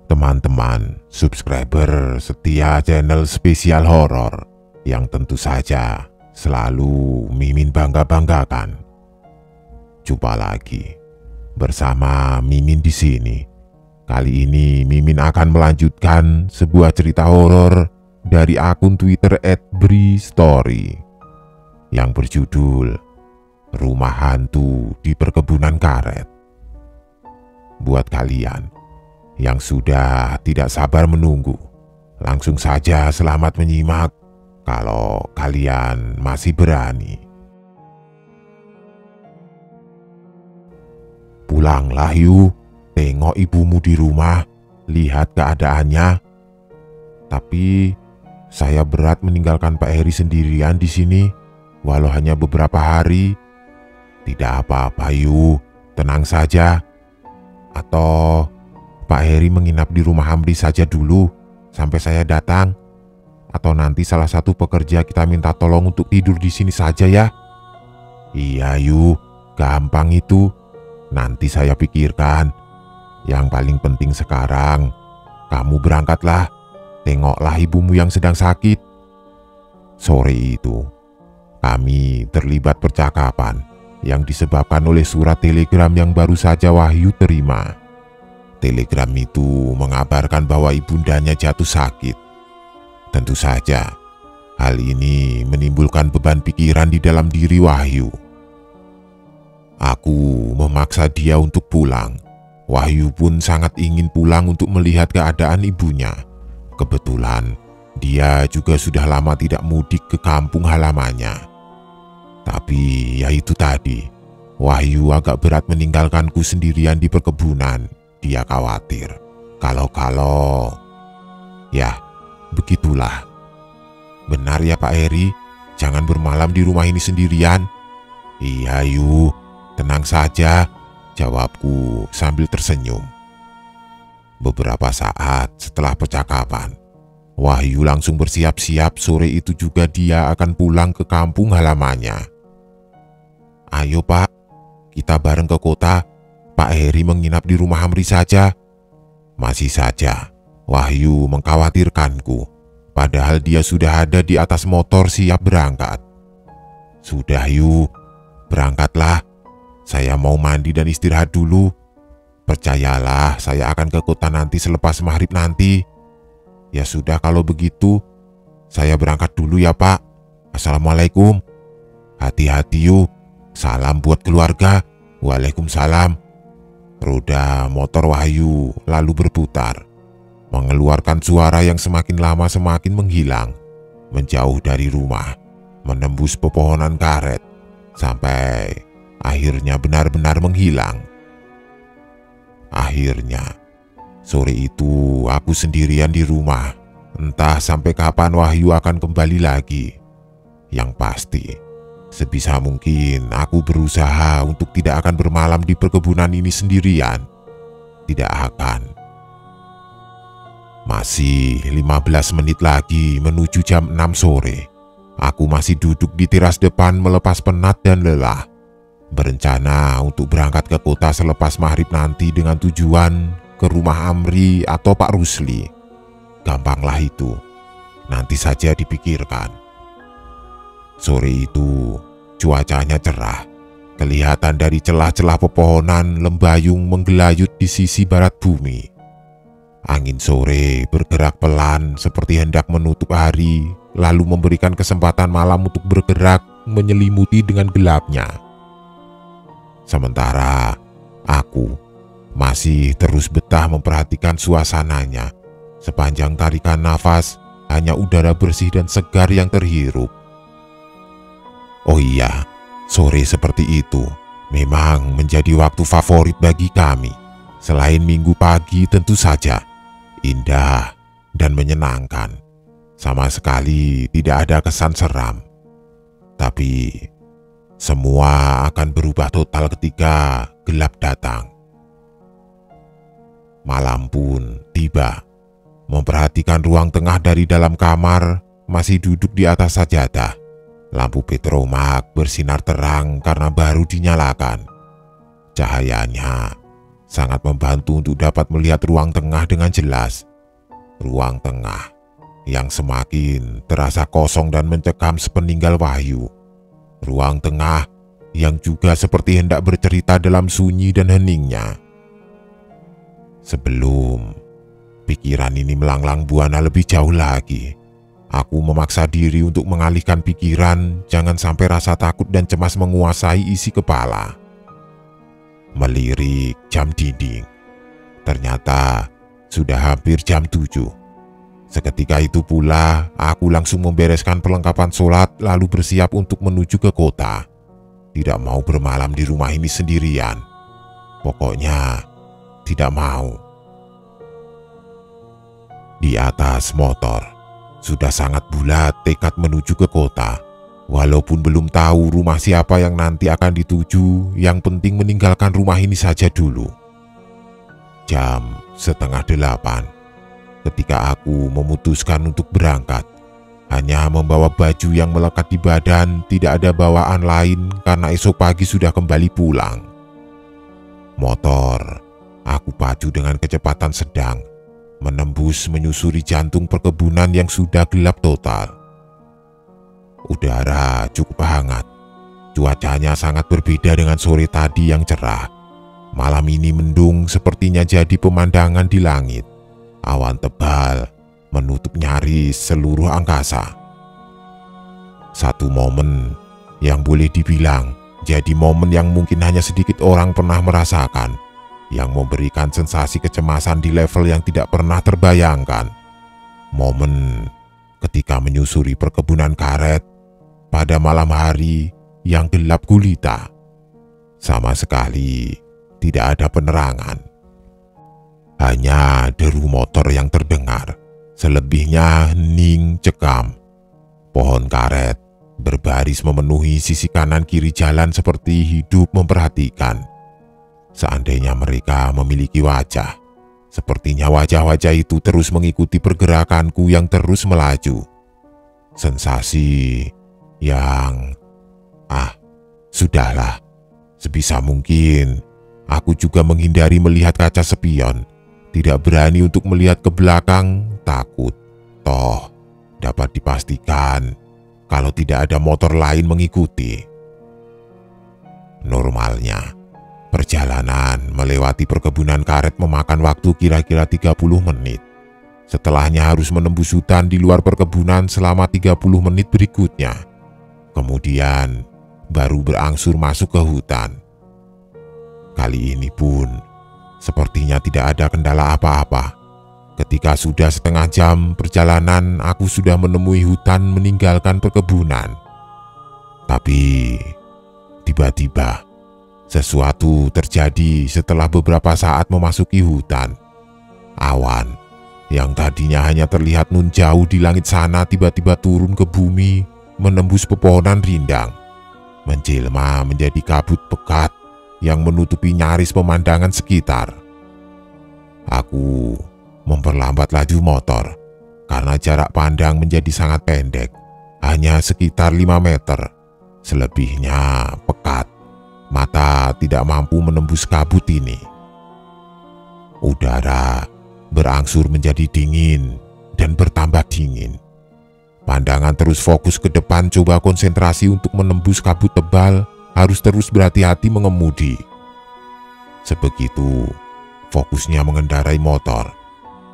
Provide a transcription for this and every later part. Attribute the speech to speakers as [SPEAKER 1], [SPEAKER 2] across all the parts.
[SPEAKER 1] teman-teman subscriber setia channel spesial horor yang tentu saja selalu Mimin bangga-banggakan. Jumpa lagi bersama Mimin di sini. Kali ini Mimin akan melanjutkan sebuah cerita horor dari akun Twitter @bristory yang berjudul Rumah Hantu di Perkebunan Karet. Buat kalian yang sudah tidak sabar menunggu, langsung saja selamat menyimak kalau kalian masih berani. Pulanglah yuk, tengok ibumu di rumah, lihat keadaannya. Tapi saya berat meninggalkan Pak Heri sendirian di sini, walau hanya beberapa hari. Tidak apa-apa yuk, tenang saja. Atau Pak Heri menginap di rumah Amri saja dulu sampai saya datang. Atau nanti salah satu pekerja kita minta tolong untuk tidur di sini saja ya. Iya yuk, gampang itu. Nanti saya pikirkan. Yang paling penting sekarang, kamu berangkatlah. Tengoklah ibumu yang sedang sakit. Sore itu, kami terlibat percakapan yang disebabkan oleh surat telegram yang baru saja Wahyu terima. Telegram itu mengabarkan bahwa ibundanya jatuh sakit. Tentu saja, hal ini menimbulkan beban pikiran di dalam diri Wahyu. Aku memaksa dia untuk pulang. Wahyu pun sangat ingin pulang untuk melihat keadaan ibunya. Kebetulan, dia juga sudah lama tidak mudik ke kampung halamannya. Tapi ya itu tadi, Wahyu agak berat meninggalkanku sendirian di perkebunan. Dia khawatir kalau ya begitulah. Benar ya Pak Heri, jangan bermalam di rumah ini sendirian. Iya yuk, tenang saja, jawabku sambil tersenyum. Beberapa saat setelah percakapan, Wahyu langsung bersiap-siap. Sore itu juga dia akan pulang ke kampung halamannya. Ayo Pak, kita bareng ke kota. Pak Heri menginap di rumah Amri saja. Masih saja Wahyu mengkhawatirkanku, padahal dia sudah ada di atas motor siap berangkat. Sudah yuk, berangkatlah. Saya mau mandi dan istirahat dulu. Percayalah, saya akan ke kota nanti selepas maghrib nanti. Ya sudah kalau begitu, saya berangkat dulu ya Pak. Assalamualaikum. Hati-hati yuk. Salam buat keluarga. Waalaikumsalam. Roda motor Wahyu lalu berputar, mengeluarkan suara yang semakin lama semakin menghilang, menjauh dari rumah, menembus pepohonan karet, sampai akhirnya benar-benar menghilang. Akhirnya, sore itu aku sendirian di rumah. Entah sampai kapan Wahyu akan kembali lagi. Yang pasti, sebisa mungkin aku berusaha untuk tidak akan bermalam di perkebunan ini sendirian. Tidak akan. Masih 15 menit lagi menuju jam 6 sore. Aku masih duduk di teras depan melepas penat dan lelah. Berencana untuk berangkat ke kota selepas maghrib nanti dengan tujuan ke rumah Amri atau Pak Rusli. Gampanglah itu. Nanti saja dipikirkan. Sore itu cuacanya cerah. Kelihatan dari celah-celah pepohonan lembayung menggelayut di sisi barat bumi. Angin sore bergerak pelan seperti hendak menutup hari, lalu memberikan kesempatan malam untuk bergerak menyelimuti dengan gelapnya. Sementara aku masih terus betah memperhatikan suasananya. Sepanjang tarikan nafas, hanya udara bersih dan segar yang terhirup. Oh iya, sore seperti itu memang menjadi waktu favorit bagi kami. Selain minggu pagi tentu saja, indah dan menyenangkan. Sama sekali tidak ada kesan seram. Tapi semua akan berubah total ketika gelap datang. Malam pun tiba. Memperhatikan ruang tengah dari dalam kamar, masih duduk di atas sajadah. Lampu petromak bersinar terang karena baru dinyalakan. Cahayanya sangat membantu untuk dapat melihat ruang tengah dengan jelas. Ruang tengah yang semakin terasa kosong dan mencekam sepeninggal Wahyu. Ruang tengah yang juga seperti hendak bercerita dalam sunyi dan heningnya. Sebelum pikiran ini melanglang buana lebih jauh lagi, aku memaksa diri untuk mengalihkan pikiran, jangan sampai rasa takut dan cemas menguasai isi kepala. Melirik jam dinding, ternyata sudah hampir jam 7. Seketika itu pula, aku langsung membereskan perlengkapan sholat lalu bersiap untuk menuju ke kota. Tidak mau bermalam di rumah ini sendirian. Pokoknya, tidak mau. Di atas motor, sudah sangat bulat tekad menuju ke kota. Walaupun belum tahu rumah siapa yang nanti akan dituju, yang penting meninggalkan rumah ini saja dulu. Jam 7:30, ketika aku memutuskan untuk berangkat, hanya membawa baju yang melekat di badan, tidak ada bawaan lain karena esok pagi sudah kembali pulang. Motor, aku pacu dengan kecepatan sedang, menembus menyusuri jantung perkebunan yang sudah gelap total. Udara cukup hangat, cuacanya sangat berbeda dengan sore tadi yang cerah. Malam ini mendung sepertinya jadi pemandangan di langit. Awan tebal menutup nyaris seluruh angkasa. Satu momen yang boleh dibilang jadi momen yang mungkin hanya sedikit orang pernah merasakan, yang memberikan sensasi kecemasan di level yang tidak pernah terbayangkan. Momen ketika menyusuri perkebunan karet pada malam hari yang gelap gulita. Sama sekali tidak ada penerangan. Hanya deru motor yang terdengar, selebihnya hening cekam. Pohon karet berbaris memenuhi sisi kanan kiri jalan seperti hidup memperhatikan. Seandainya mereka memiliki wajah, sepertinya wajah-wajah itu terus mengikuti pergerakanku yang terus melaju. Sensasi yang... sudahlah. Sebisa mungkin, aku juga menghindari melihat kaca spion. Tidak berani untuk melihat ke belakang, takut. Toh, dapat dipastikan kalau tidak ada motor lain mengikuti. Normalnya, perjalanan melewati perkebunan karet memakan waktu kira-kira 30 menit. Setelahnya harus menembus hutan di luar perkebunan selama 30 menit berikutnya. Kemudian baru berangsur masuk ke hutan. Kali ini pun sepertinya tidak ada kendala apa-apa. Ketika sudah setengah jam perjalanan, aku sudah menemui hutan meninggalkan perkebunan. Tapi tiba-tiba sesuatu terjadi setelah beberapa saat memasuki hutan. Awan yang tadinya hanya terlihat nun jauh di langit sana tiba-tiba turun ke bumi, menembus pepohonan rindang, menjelma menjadi kabut pekat yang menutupi nyaris pemandangan sekitar. Aku memperlambat laju motor karena jarak pandang menjadi sangat pendek, hanya sekitar 5 meter. Selebihnya pekat, mata tidak mampu menembus kabut ini. Udara berangsur menjadi dingin dan bertambah dingin. Pandangan terus fokus ke depan, coba konsentrasi untuk menembus kabut tebal, harus terus berhati-hati mengemudi. Sebegitu fokusnya mengendarai motor,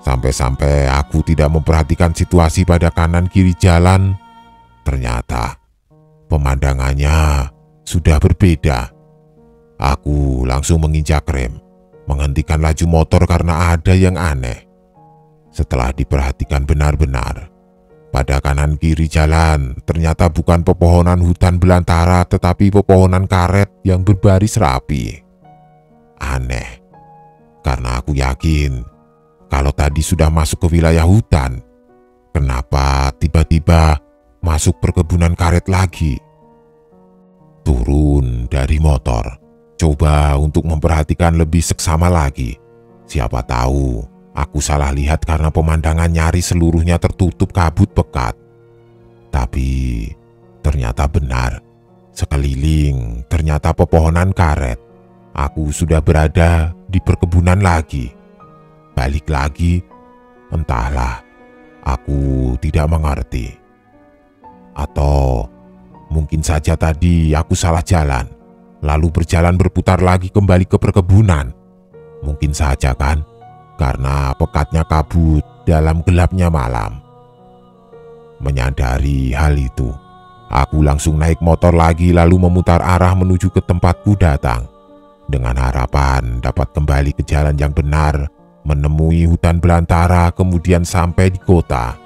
[SPEAKER 1] sampai-sampai aku tidak memperhatikan situasi pada kanan kiri jalan. Ternyata pemandangannya sudah berbeda. Aku langsung menginjak rem, menghentikan laju motor karena ada yang aneh. Setelah diperhatikan benar-benar, pada kanan kiri jalan ternyata bukan pepohonan hutan belantara tetapi pepohonan karet yang berbaris rapi. Aneh, karena aku yakin kalau tadi sudah masuk ke wilayah hutan, kenapa tiba-tiba masuk perkebunan karet lagi? Turun dari motor, coba untuk memperhatikan lebih seksama lagi. Siapa tahu aku salah lihat karena pemandangan nyaris seluruhnya tertutup kabut pekat. Tapi ternyata benar, sekeliling ternyata pepohonan karet. Aku sudah berada di perkebunan lagi. Balik lagi, entahlah, aku tidak mengerti. Atau mungkin saja tadi aku salah jalan, lalu berjalan berputar lagi kembali ke perkebunan. Mungkin saja kan, karena pekatnya kabut dalam gelapnya malam. Menyadari hal itu, aku langsung naik motor lagi lalu memutar arah menuju ke tempatku datang, dengan harapan dapat kembali ke jalan yang benar, menemui hutan belantara, kemudian sampai di kota.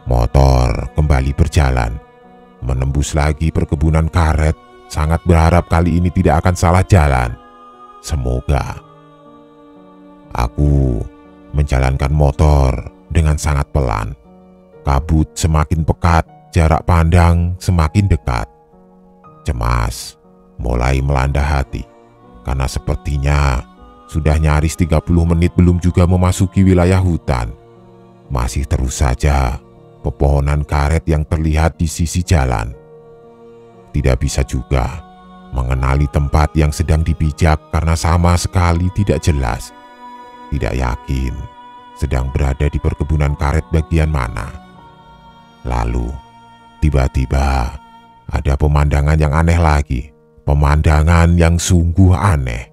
[SPEAKER 1] Motor kembali berjalan, menembus lagi perkebunan karet, sangat berharap kali ini tidak akan salah jalan. Semoga. Aku menjalankan motor dengan sangat pelan. Kabut semakin pekat, jarak pandang semakin dekat. Cemas mulai melanda hati, karena sepertinya sudah nyaris 30 menit belum juga memasuki wilayah hutan. Masih terus saja pepohonan karet yang terlihat di sisi jalan. Tidak bisa juga mengenali tempat yang sedang dipijak karena sama sekali tidak jelas. Tidak yakin sedang berada di perkebunan karet bagian mana. Lalu tiba-tiba ada pemandangan yang aneh lagi. Pemandangan yang sungguh aneh.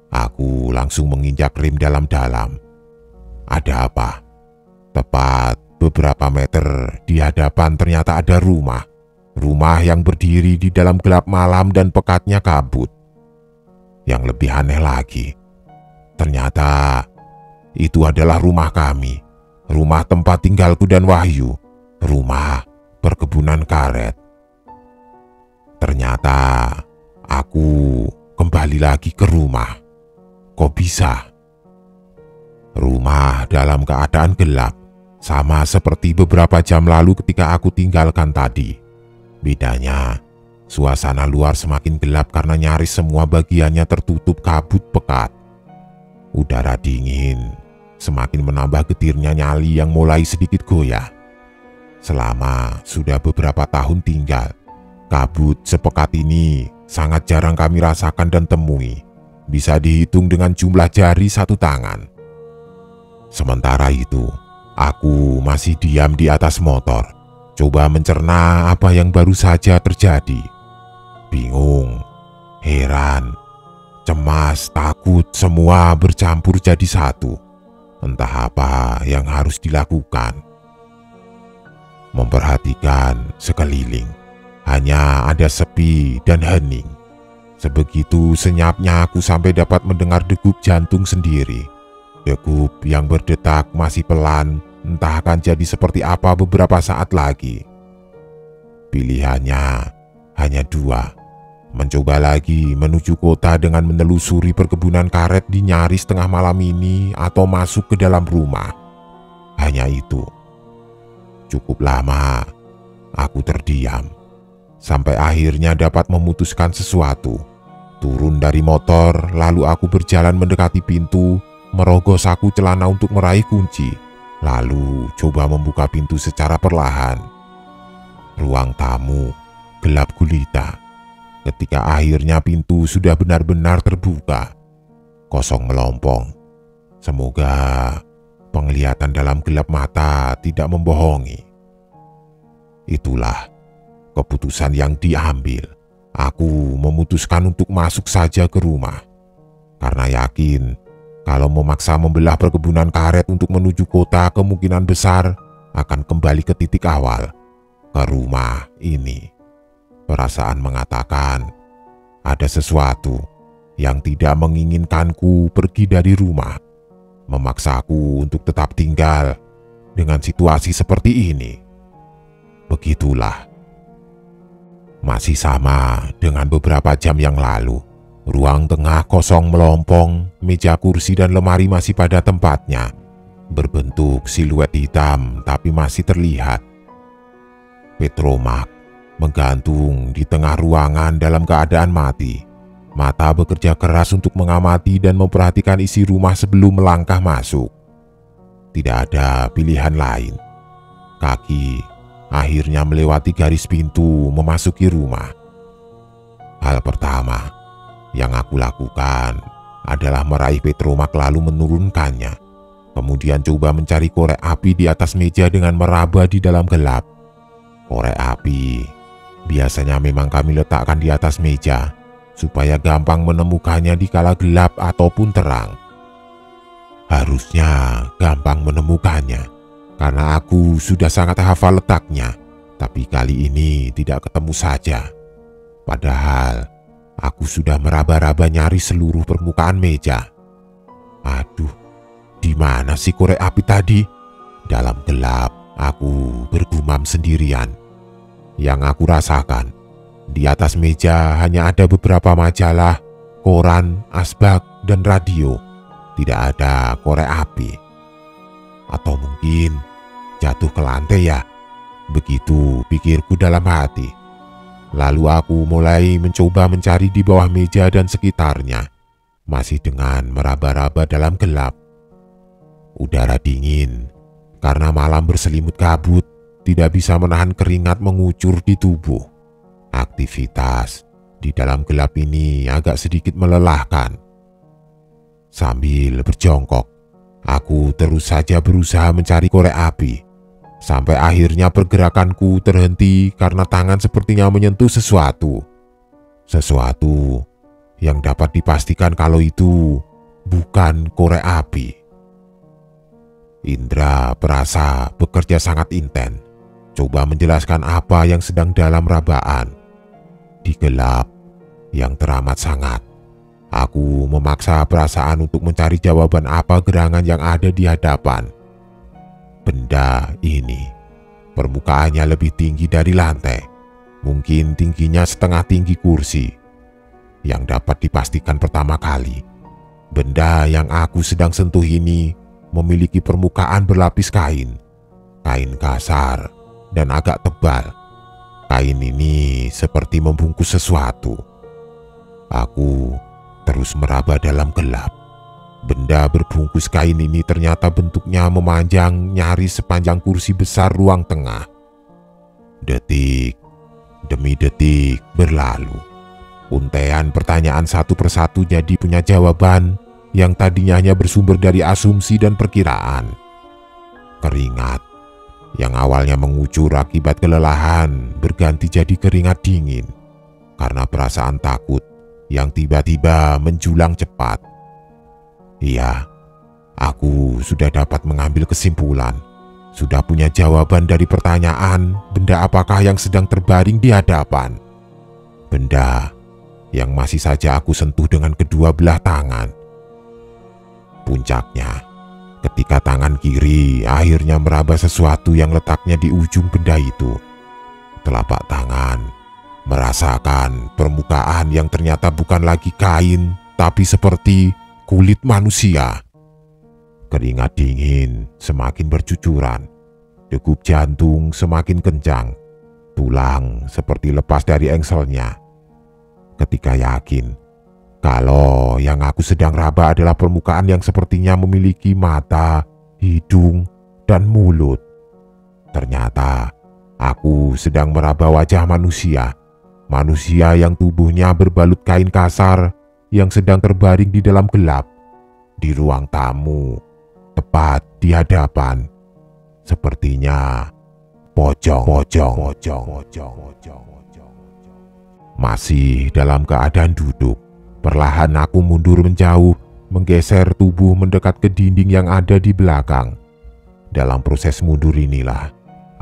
[SPEAKER 1] Aku langsung menginjak rem dalam-dalam. Ada apa? Tepat beberapa meter di hadapan ternyata ada rumah. Rumah yang berdiri di dalam gelap malam dan pekatnya kabut. Yang lebih aneh lagi, ternyata itu adalah rumah kami. Rumah tempat tinggalku dan Wahyu. Rumah perkebunan karet. Ternyata aku kembali lagi ke rumah. Kok bisa? Rumah dalam keadaan gelap, sama seperti beberapa jam lalu ketika aku tinggalkan tadi. Bedanya, suasana luar semakin gelap karena nyaris semua bagiannya tertutup kabut pekat. Udara dingin semakin menambah getirnya nyali yang mulai sedikit goyah. Selama sudah beberapa tahun tinggal, kabut sepekat ini sangat jarang kami rasakan dan temui. Bisa dihitung dengan jumlah jari satu tangan. Sementara itu, aku masih diam di atas motor, coba mencerna apa yang baru saja terjadi. Bingung, heran, cemas, takut, semua bercampur jadi satu. Entah apa yang harus dilakukan. Memperhatikan sekeliling, hanya ada sepi dan hening. Sebegitu senyapnya aku sampai dapat mendengar degup jantung sendiri. Degup yang berdetak masih pelan, entah akan jadi seperti apa beberapa saat lagi. Pilihannya hanya dua, mencoba lagi menuju kota dengan menelusuri perkebunan karet di nyaris tengah malam ini atau masuk ke dalam rumah. Hanya itu. Cukup lama aku terdiam, sampai akhirnya dapat memutuskan sesuatu. Turun dari motor, lalu aku berjalan mendekati pintu, merogoh saku celana untuk meraih kunci, lalu coba membuka pintu secara perlahan. Ruang tamu gelap gulita. Ketika akhirnya pintu sudah benar-benar terbuka, kosong melompong. Semoga penglihatan dalam gelap mata tidak membohongi. Itulah keputusan yang diambil. Aku memutuskan untuk masuk saja ke rumah, karena yakin kalau memaksa membelah perkebunan karet untuk menuju kota kemungkinan besar akan kembali ke titik awal, ke rumah ini. Perasaan mengatakan ada sesuatu yang tidak menginginkanku pergi dari rumah, memaksaku untuk tetap tinggal dengan situasi seperti ini. Begitulah. Masih sama dengan beberapa jam yang lalu. Ruang tengah kosong melompong, meja kursi dan lemari masih pada tempatnya. Berbentuk siluet hitam tapi masih terlihat. Petromak menggantung di tengah ruangan dalam keadaan mati. Mata bekerja keras untuk mengamati dan memperhatikan isi rumah sebelum melangkah masuk. Tidak ada pilihan lain. Kaki akhirnya melewati garis pintu memasuki rumah. Hal pertama yang aku lakukan adalah meraih petromak lalu menurunkannya. Kemudian coba mencari korek api di atas meja dengan meraba di dalam gelap. Korek api biasanya memang kami letakkan di atas meja supaya gampang menemukannya di kala gelap ataupun terang. Harusnya gampang menemukannya karena aku sudah sangat hafal letaknya, tapi kali ini tidak ketemu saja. Padahal aku sudah meraba-raba nyari seluruh permukaan meja. Aduh, di mana sih korek api tadi? Dalam gelap, aku bergumam sendirian. Yang aku rasakan, di atas meja hanya ada beberapa majalah, koran, asbak, dan radio. Tidak ada korek api. Atau mungkin jatuh ke lantai ya? Begitu pikirku dalam hati. Lalu aku mulai mencoba mencari di bawah meja dan sekitarnya, masih dengan meraba-raba dalam gelap. Udara dingin karena malam berselimut kabut tidak bisa menahan keringat mengucur di tubuh. Aktivitas di dalam gelap ini agak sedikit melelahkan. Sambil berjongkok, aku terus saja berusaha mencari korek api. Sampai akhirnya pergerakanku terhenti karena tangan sepertinya menyentuh sesuatu. Sesuatu yang dapat dipastikan kalau itu bukan korek api. Indra perasa bekerja sangat intens, coba menjelaskan apa yang sedang dalam rabaan. Di gelap yang teramat sangat, aku memaksa perasaan untuk mencari jawaban apa gerangan yang ada di hadapan. Benda ini permukaannya lebih tinggi dari lantai, mungkin tingginya setengah tinggi kursi. Yang dapat dipastikan pertama kali, benda yang aku sedang sentuh ini memiliki permukaan berlapis kain kasar dan agak tebal. Kain ini seperti membungkus sesuatu. Aku terus meraba dalam gelap. Benda berbungkus kain ini ternyata bentuknya memanjang nyaris sepanjang kursi besar ruang tengah. Detik demi detik berlalu. Untaian pertanyaan satu persatu jadi punya jawaban yang tadinya hanya bersumber dari asumsi dan perkiraan. Keringat yang awalnya mengucur akibat kelelahan berganti jadi keringat dingin karena perasaan takut yang tiba-tiba menjulang cepat. Iya, aku sudah dapat mengambil kesimpulan. Sudah punya jawaban dari pertanyaan benda apakah yang sedang terbaring di hadapan. Benda yang masih saja aku sentuh dengan kedua belah tangan. Puncaknya, ketika tangan kiri akhirnya meraba sesuatu yang letaknya di ujung benda itu. Telapak tangan merasakan permukaan yang ternyata bukan lagi kain, tapi seperti kulit manusia. Keringat dingin semakin bercucuran, degup jantung semakin kencang, tulang seperti lepas dari engselnya. Ketika yakin kalau yang aku sedang raba adalah permukaan yang sepertinya memiliki mata, hidung, dan mulut, ternyata aku sedang meraba wajah manusia. Manusia yang tubuhnya berbalut kain kasar yang sedang terbaring di dalam gelap di ruang tamu, tepat di hadapan. Sepertinya pocong. Masih dalam keadaan duduk, perlahan aku mundur menjauh, menggeser tubuh mendekat ke dinding yang ada di belakang. Dalam proses mundur inilah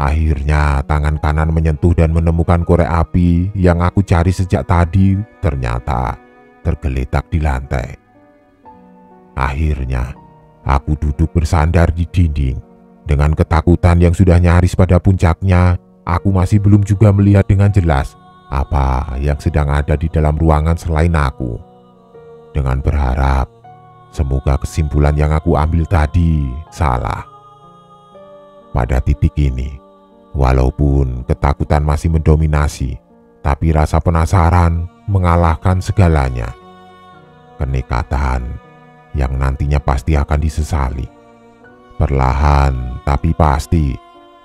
[SPEAKER 1] akhirnya tangan kanan menyentuh dan menemukan korek api yang aku cari sejak tadi ternyata tergeletak di lantai. Akhirnya aku duduk bersandar di dinding. Dengan ketakutan yang sudah nyaris pada puncaknya, aku masih belum juga melihat dengan jelas apa yang sedang ada di dalam ruangan selain aku. Dengan berharap semoga kesimpulan yang aku ambil tadi salah. Pada titik ini, walaupun ketakutan masih mendominasi, tapi rasa penasaran mengalahkan segalanya. Kenekatan yang nantinya pasti akan disesali. Perlahan tapi pasti,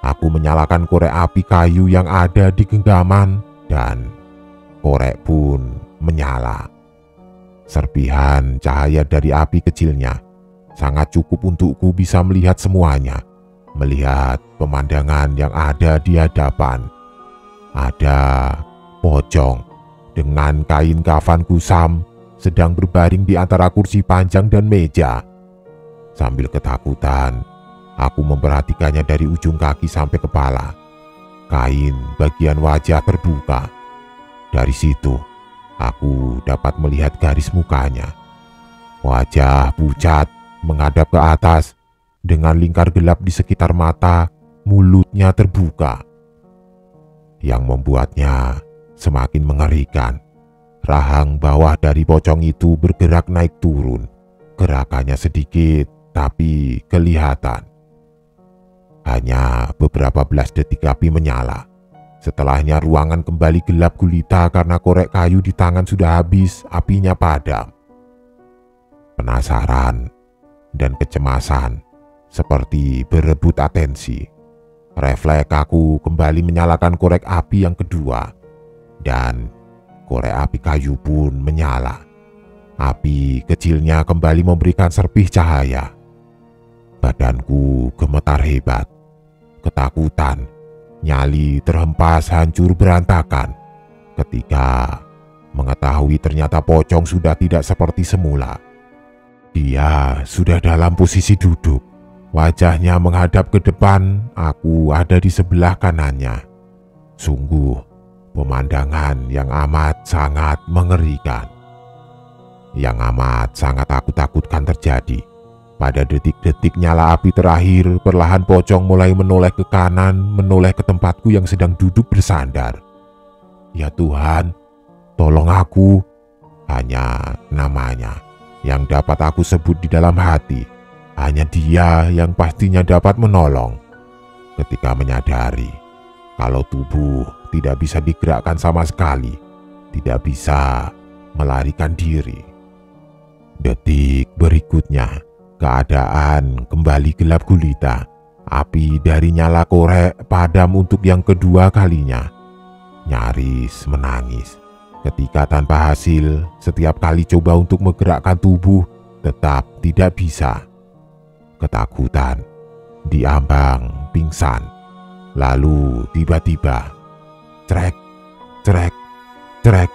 [SPEAKER 1] aku menyalakan korek api kayu yang ada di genggaman dan korek pun menyala. Serpihan cahaya dari api kecilnya sangat cukup untukku bisa melihat semuanya, melihat pemandangan yang ada di hadapan. Ada pocong dengan kain kafan kusam sedang berbaring di antara kursi panjang dan meja. Sambil ketakutan, aku memperhatikannya dari ujung kaki sampai kepala. Kain bagian wajah terbuka. Dari situ, aku dapat melihat garis mukanya. Wajah pucat menghadap ke atas dengan lingkar gelap di sekitar mata, mulutnya terbuka. Yang membuatnya semakin mengerikan, rahang bawah dari pocong itu bergerak naik turun. Gerakannya sedikit tapi kelihatan. Hanya beberapa belas detik api menyala. Setelahnya ruangan kembali gelap gulita karena korek kayu di tangan sudah habis, apinya padam. Penasaran dan kecemasan seperti berebut atensi. Refleks aku kembali menyalakan korek api yang kedua, dan korek api kayu pun menyala. Api kecilnya kembali memberikan serpih cahaya. Badanku gemetar hebat. Ketakutan, nyali terhempas hancur berantakan ketika mengetahui ternyata pocong sudah tidak seperti semula. Dia sudah dalam posisi duduk. Wajahnya menghadap ke depan, aku ada di sebelah kanannya. Sungguh pemandangan yang amat sangat mengerikan. Yang amat sangat aku takutkan terjadi. Pada detik-detik nyala api terakhir, perlahan pocong mulai menoleh ke kanan, menoleh ke tempatku yang sedang duduk bersandar. Ya Tuhan, tolong aku. Hanya namanya yang dapat aku sebut di dalam hati. Hanya dia yang pastinya dapat menolong. Ketika menyadari kalau tubuh tidak bisa digerakkan sama sekali, tidak bisa melarikan diri. Detik berikutnya, keadaan kembali gelap gulita. Api dari nyala korek padam untuk yang kedua kalinya. Nyaris menangis ketika tanpa hasil, setiap kali coba untuk menggerakkan tubuh tetap tidak bisa. Ketakutan, diambang pingsan. Lalu tiba-tiba, cerek, cerek, cerek.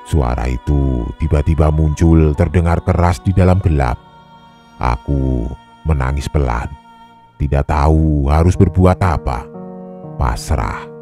[SPEAKER 1] Suara itu tiba-tiba muncul terdengar keras di dalam gelap. Aku menangis pelan, tidak tahu harus berbuat apa. Pasrah.